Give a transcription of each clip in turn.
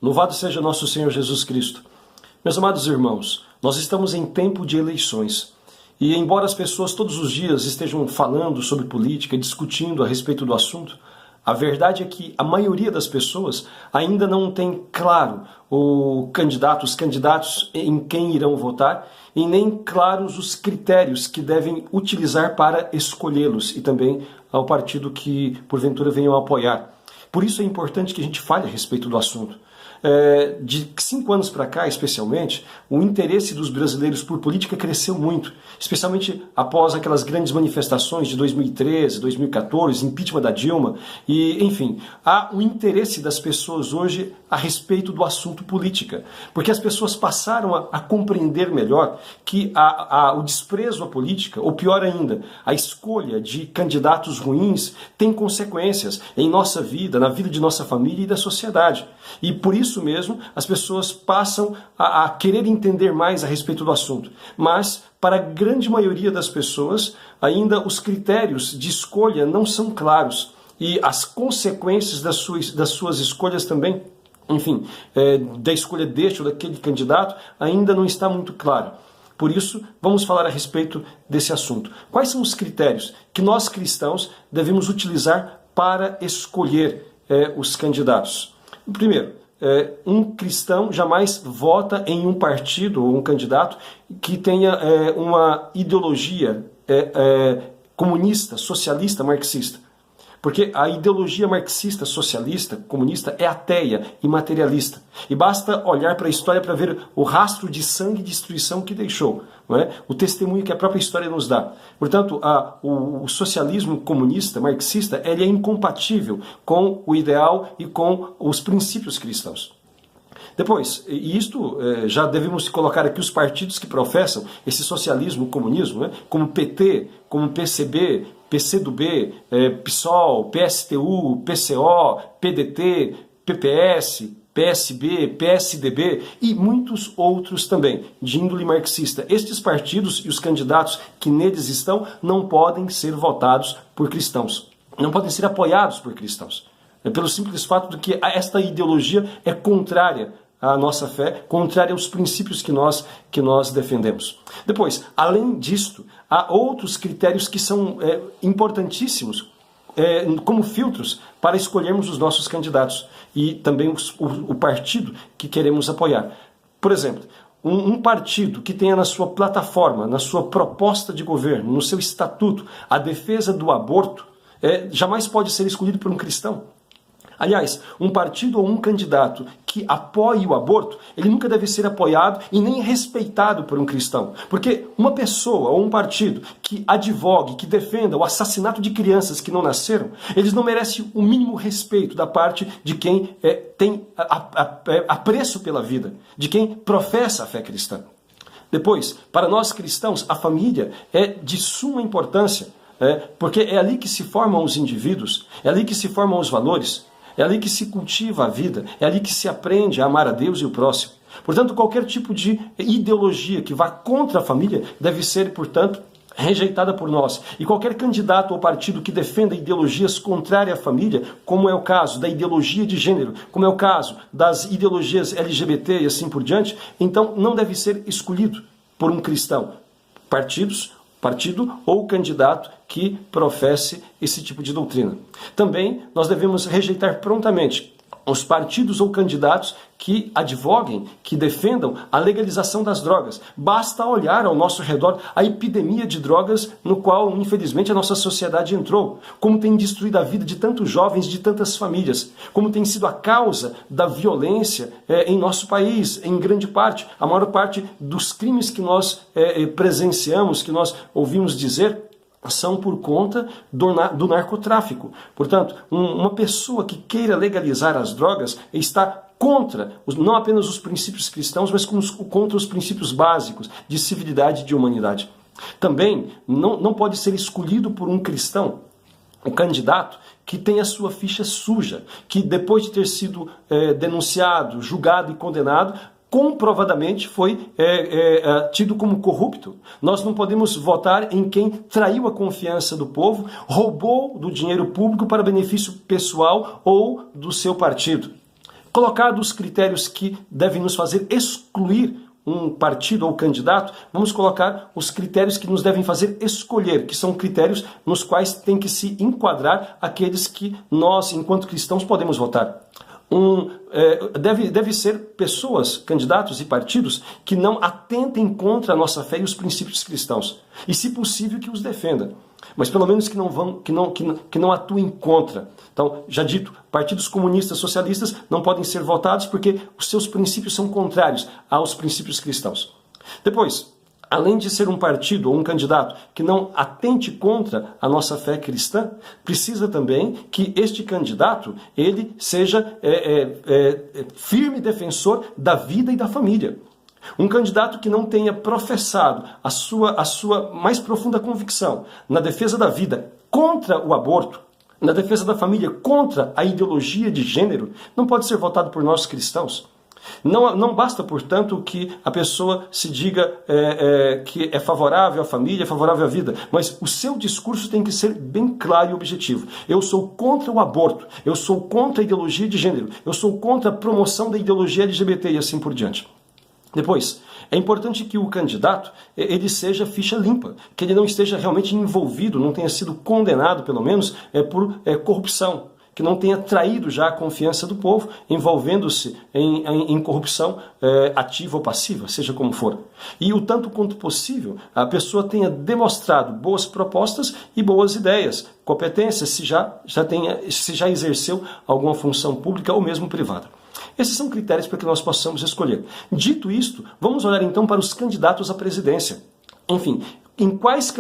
Louvado seja nosso Senhor Jesus Cristo. Meus amados irmãos, nós estamos em tempo de eleições. E embora as pessoas todos os dias estejam falando sobre política, discutindo a respeito do assunto, a verdade é que a maioria das pessoas ainda não tem claro os candidatos em quem irão votar e nem claros os critérios que devem utilizar para escolhê-los e também ao partido que porventura venham a apoiar. Por isso é importante que a gente fale a respeito do assunto. De 5 anos para cá, especialmente, o interesse dos brasileiros por política cresceu muito, especialmente após aquelas grandes manifestações de 2013, 2014, impeachment da Dilma, e, enfim, há um interesse das pessoas hoje a respeito do assunto política, porque as pessoas passaram a compreender melhor que o desprezo à política, ou pior ainda, a escolha de candidatos ruins tem consequências em nossa vida, na vida de nossa família e da sociedade. E por isso mesmo, as pessoas passam a querer entender mais a respeito do assunto. Mas, para a grande maioria das pessoas, ainda os critérios de escolha não são claros. E as consequências das suas escolhas também, enfim, da escolha deste ou daquele candidato, ainda não está muito claro. Por isso, vamos falar a respeito desse assunto. Quais são os critérios que nós cristãos devemos utilizar para escolher os candidatos? Primeiro, um cristão jamais vota em um partido ou um candidato que tenha uma ideologia comunista, socialista, marxista. Porque a ideologia marxista, socialista, comunista é ateia e materialista. E basta olhar para a história para ver o rastro de sangue e destruição que deixou. Não é? O testemunho que a própria história nos dá. Portanto, o socialismo comunista, marxista, ele é incompatível com o ideal e com os princípios cristãos. Depois, e isto já devemos colocar aqui os partidos que professam esse socialismo, comunismo, né? Como PT, como PCB, PCdoB, PSOL, PSTU, PCO, PDT, PPS, PSB, PSDB e muitos outros também, de índole marxista. Estes partidos e os candidatos que neles estão não podem ser votados por cristãos, não podem ser apoiados por cristãos. Pelo simples fato de que esta ideologia é contrária à nossa fé, contrária aos princípios que nós defendemos. Depois, além disto, há outros critérios que são importantíssimos como filtros para escolhermos os nossos candidatos e também o partido que queremos apoiar. Por exemplo, um partido que tenha na sua plataforma, na sua proposta de governo, no seu estatuto, a defesa do aborto, jamais pode ser escolhido por um cristão. Aliás, um partido ou um candidato que apoie o aborto, ele nunca deve ser apoiado e nem respeitado por um cristão. Porque uma pessoa ou um partido que advogue, que defenda o assassinato de crianças que não nasceram, eles não merecem o mínimo respeito da parte de quem tem apreço pela vida, de quem professa a fé cristã. Depois, para nós cristãos, a família é de suma importância, porque é ali que se formam os indivíduos, é ali que se formam os valores, é ali que se cultiva a vida, é ali que se aprende a amar a Deus e o próximo. Portanto, qualquer tipo de ideologia que vá contra a família deve ser, portanto, rejeitada por nós. E qualquer candidato ou partido que defenda ideologias contrárias à família, como é o caso da ideologia de gênero, como é o caso das ideologias LGBT e assim por diante, então não deve ser escolhido por um cristão. Partido ou candidato que professe esse tipo de doutrina. Também nós devemos rejeitar prontamente os partidos ou candidatos que advoguem, que defendam a legalização das drogas. Basta olhar ao nosso redor a epidemia de drogas no qual, infelizmente, a nossa sociedade entrou. Como tem destruído a vida de tantos jovens, de tantas famílias. Como tem sido a causa da violência em nosso país, em grande parte. A maior parte dos crimes que nós presenciamos, que nós ouvimos dizer, são por conta do narcotráfico. Portanto, uma pessoa que queira legalizar as drogas está contra não apenas os princípios cristãos, mas contra os princípios básicos de civilidade e de humanidade. Também não pode ser escolhido por um cristão, um candidato que tem a sua ficha suja, que depois de ter sido denunciado, julgado e condenado, comprovadamente foi tido como corrupto. Nós não podemos votar em quem traiu a confiança do povo, roubou do dinheiro público para benefício pessoal ou do seu partido. Colocados os critérios que devem nos fazer excluir um partido ou candidato, vamos colocar os critérios que nos devem fazer escolher, que são critérios nos quais tem que se enquadrar aqueles que nós, enquanto cristãos, podemos votar. Deve ser pessoas, candidatos e partidos que não atentem contra a nossa fé e os princípios cristãos. E, se possível, que os defenda. Mas pelo menos que não atuem contra. Então, já dito, partidos comunistas, socialistas não podem ser votados porque os seus princípios são contrários aos princípios cristãos. Depois, além de ser um partido ou um candidato que não atente contra a nossa fé cristã, precisa também que este candidato ele seja firme defensor da vida e da família. Um candidato que não tenha professado a sua mais profunda convicção na defesa da vida contra o aborto, na defesa da família contra a ideologia de gênero, não pode ser votado por nós cristãos. Não basta, portanto, que a pessoa se diga que é favorável à família, é favorável à vida, mas o seu discurso tem que ser bem claro e objetivo. Eu sou contra o aborto, eu sou contra a ideologia de gênero, eu sou contra a promoção da ideologia LGBT e assim por diante. Depois, é importante que o candidato ele seja ficha limpa, que ele não esteja realmente envolvido, não tenha sido condenado, pelo menos, por corrupção, que não tenha traído já a confiança do povo, envolvendo-se em corrupção ativa ou passiva, seja como for. E o tanto quanto possível, a pessoa tenha demonstrado boas propostas e boas ideias, competências, se já exerceu alguma função pública ou mesmo privada. Esses são critérios para que nós possamos escolher. Dito isto, vamos olhar então para os candidatos à presidência. Enfim, quais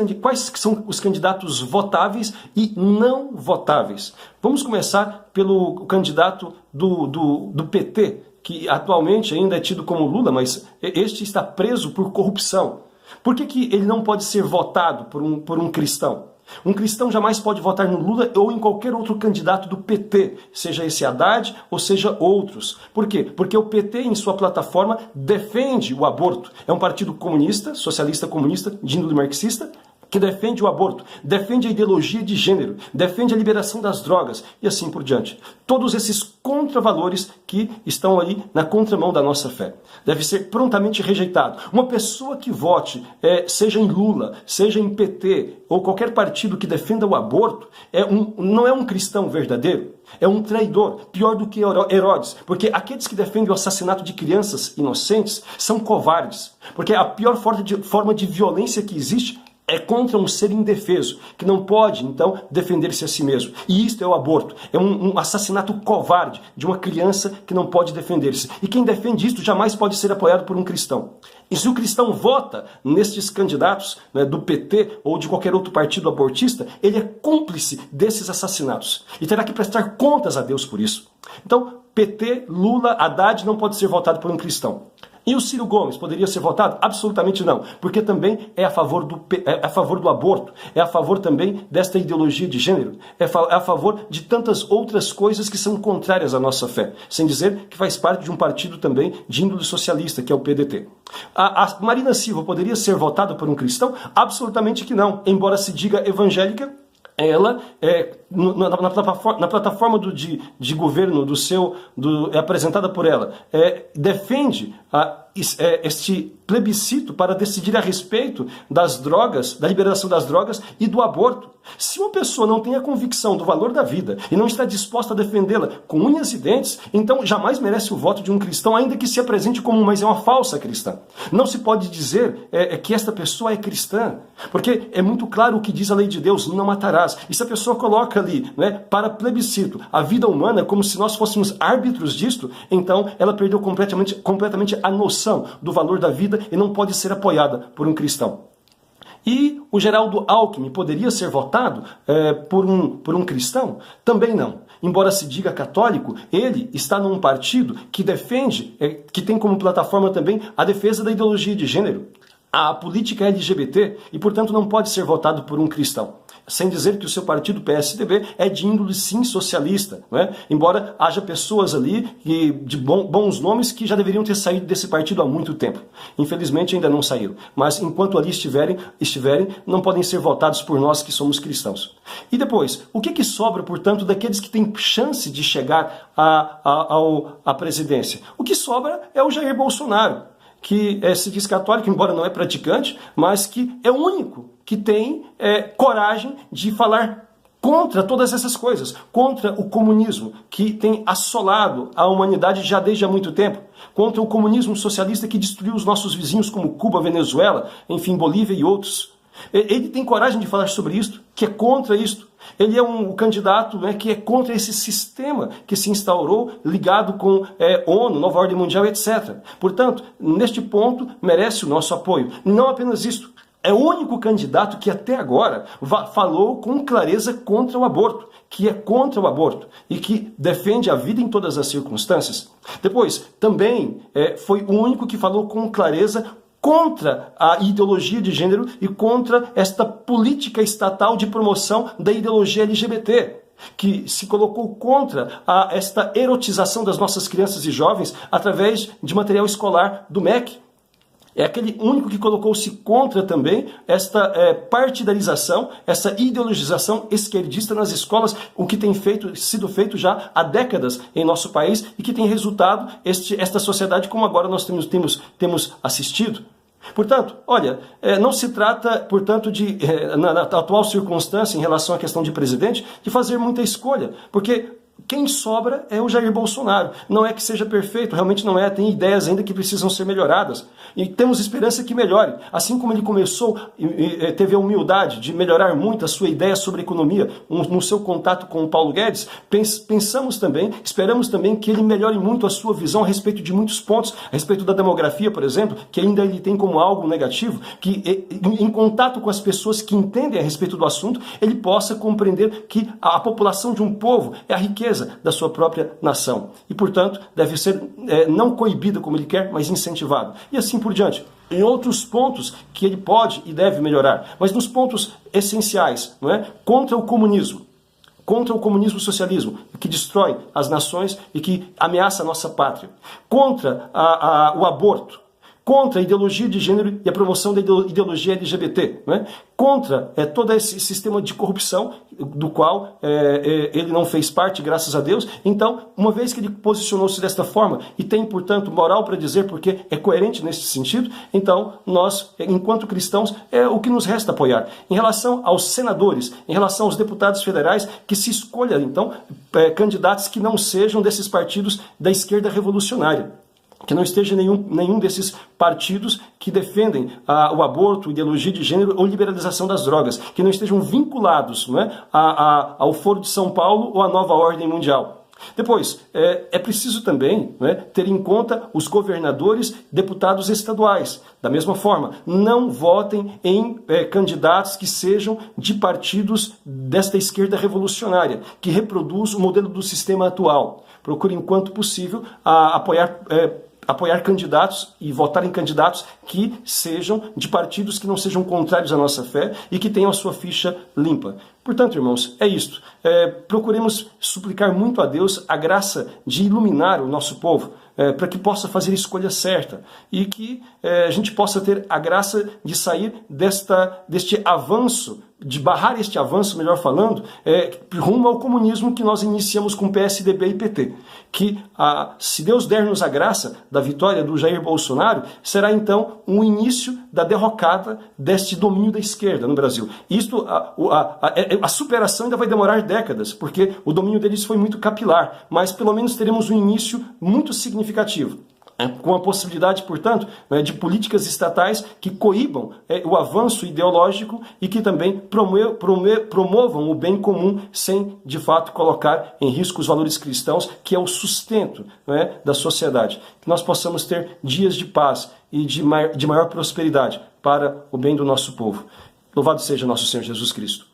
são os candidatos votáveis e não votáveis? Vamos começar pelo candidato do PT, que atualmente ainda é tido como Lula, mas este está preso por corrupção. Por que ele não pode ser votado por um cristão? Um cristão jamais pode votar no Lula ou em qualquer outro candidato do PT, seja esse Haddad ou seja outros. Por quê? Porque o PT, em sua plataforma, defende o aborto. É um partido comunista, socialista comunista, de índole marxista, que defende o aborto, defende a ideologia de gênero, defende a liberação das drogas e assim por diante. Todos esses contravalores que estão ali na contramão da nossa fé. Deve ser prontamente rejeitado. Uma pessoa que vote, seja em Lula, seja em PT ou qualquer partido que defenda o aborto, não é um cristão verdadeiro. É um traidor, pior do que Herodes, porque aqueles que defendem o assassinato de crianças inocentes são covardes, porque a pior forma de violência que existe é contra um ser indefeso, que não pode, então, defender-se a si mesmo. E isto é o aborto. É um assassinato covarde de uma criança que não pode defender-se. E quem defende isto jamais pode ser apoiado por um cristão. E se o cristão vota nestes candidatos, né, do PT ou de qualquer outro partido abortista, ele é cúmplice desses assassinatos. E terá que prestar contas a Deus por isso. Então, PT, Lula, Haddad não pode ser votado por um cristão. E o Ciro Gomes poderia ser votado? Absolutamente não, porque também é a favor do aborto, é a favor também desta ideologia de gênero, é a favor de tantas outras coisas que são contrárias à nossa fé, sem dizer que faz parte de um partido também de índole socialista, que é o PDT. A Marina Silva poderia ser votada por um cristão? Absolutamente que não, embora se diga evangélica. Ela, na plataforma de governo apresentada por ela, defende este plebiscito para decidir a respeito das drogas, da liberação das drogas e do aborto. Se uma pessoa não tem a convicção do valor da vida e não está disposta a defendê-la com unhas e dentes, então jamais merece o voto de um cristão, ainda que se apresente como uma falsa cristã. Não se pode dizer que esta pessoa é cristã, porque é muito claro o que diz a lei de Deus, não matarás. E se a pessoa coloca ali, né, para plebiscito a vida humana como se nós fôssemos árbitros disto, então ela perdeu completamente a noção do valor da vida e não pode ser apoiada por um cristão. E o Geraldo Alckmin poderia ser votado por um cristão? Também não. Embora se diga católico, ele está num partido que defende, que tem como plataforma também a defesa da ideologia de gênero. a política LGBT e, portanto, não pode ser votado por um cristão. Sem dizer que o seu partido PSDB é de índole, sim, socialista, não é? Embora haja pessoas ali de bons nomes que já deveriam ter saído desse partido há muito tempo. Infelizmente ainda não saíram. Mas enquanto ali estiverem, não podem ser votados por nós que somos cristãos. E depois, o que sobra, portanto, daqueles que têm chance de chegar à presidência? O que sobra é o Jair Bolsonaro, que se diz católico, embora não é praticante, mas que é o único que tem coragem de falar contra todas essas coisas, contra o comunismo, que tem assolado a humanidade já desde há muito tempo, contra o comunismo socialista que destruiu os nossos vizinhos como Cuba, Venezuela, enfim, Bolívia e outros. Ele tem coragem de falar sobre isto, que é contra isto. Ele é um candidato, né, que é contra esse sistema que se instaurou ligado com ONU, Nova Ordem Mundial, etc. Portanto, neste ponto, merece o nosso apoio. Não apenas isto, é o único candidato que até agora falou com clareza contra o aborto, que é contra o aborto e que defende a vida em todas as circunstâncias. Depois, também foi o único que falou com clareza contra a ideologia de gênero e contra esta política estatal de promoção da ideologia LGBT, que se colocou contra esta erotização das nossas crianças e jovens através de material escolar do MEC. É aquele único que colocou-se contra também esta partidarização, essa ideologização esquerdista nas escolas, o que tem sido feito já há décadas em nosso país e que tem resultado esta sociedade como agora nós temos assistido. Portanto, olha, não se trata, portanto, na atual circunstância, em relação à questão de presidente, de fazer muita escolha, porque quem sobra é o Jair Bolsonaro. Não é que seja perfeito, realmente não é, tem ideias ainda que precisam ser melhoradas. E temos esperança que melhore. Assim como ele começou, teve a humildade de melhorar muito a sua ideia sobre economia no seu contato com o Paulo Guedes, pensamos também, esperamos também que ele melhore muito a sua visão a respeito de muitos pontos, a respeito da demografia, por exemplo, que ainda ele tem como algo negativo, que em contato com as pessoas que entendem a respeito do assunto, ele possa compreender que a população de um povo é a riqueza da sua própria nação. E, portanto, deve ser não coibida como ele quer, mas incentivado. E assim por diante. Em outros pontos que ele pode e deve melhorar, mas nos pontos essenciais, não é? Contra o comunismo socialismo, que destrói as nações e que ameaça a nossa pátria. Contra o aborto. Contra a ideologia de gênero e a promoção da ideologia LGBT, né? Contra todo esse sistema de corrupção do qual ele não fez parte, graças a Deus. Então, uma vez que ele posicionou-se desta forma e tem, portanto, moral para dizer porque é coerente nesse sentido, então nós, enquanto cristãos, é o que nos resta apoiar. Em relação aos senadores, em relação aos deputados federais, que se escolha, então, candidatos que não sejam desses partidos da esquerda revolucionária. Que não esteja nenhum desses partidos que defendem o aborto, ideologia de gênero ou liberalização das drogas, que não estejam vinculados, não é, ao Foro de São Paulo ou à Nova Ordem Mundial. Depois, é preciso também, não é, ter em conta os governadores, deputados estaduais. Da mesma forma, não votem em candidatos que sejam de partidos desta esquerda revolucionária, que reproduz o modelo do sistema atual. Procure, enquanto possível, apoiar candidatos e votar em candidatos que sejam de partidos que não sejam contrários à nossa fé e que tenham a sua ficha limpa. Portanto, irmãos, é isto. Procuremos suplicar muito a Deus a graça de iluminar o nosso povo, para que possa fazer a escolha certa e que a gente possa ter a graça de sair deste avanço, de barrar este avanço, melhor falando, rumo ao comunismo que nós iniciamos com PSDB e PT. Que, se Deus der-nos a graça da vitória do Jair Bolsonaro, será então um início da derrocada deste domínio da esquerda no Brasil. Isto, a superação ainda vai demorar décadas, porque o domínio deles foi muito capilar, mas pelo menos teremos um início muito significativo. Com a possibilidade, portanto, de políticas estatais que coíbam o avanço ideológico e que também promovam o bem comum sem, de fato, colocar em risco os valores cristãos, que é o sustento, da sociedade. Que nós possamos ter dias de paz e de maior prosperidade para o bem do nosso povo. Louvado seja nosso Senhor Jesus Cristo.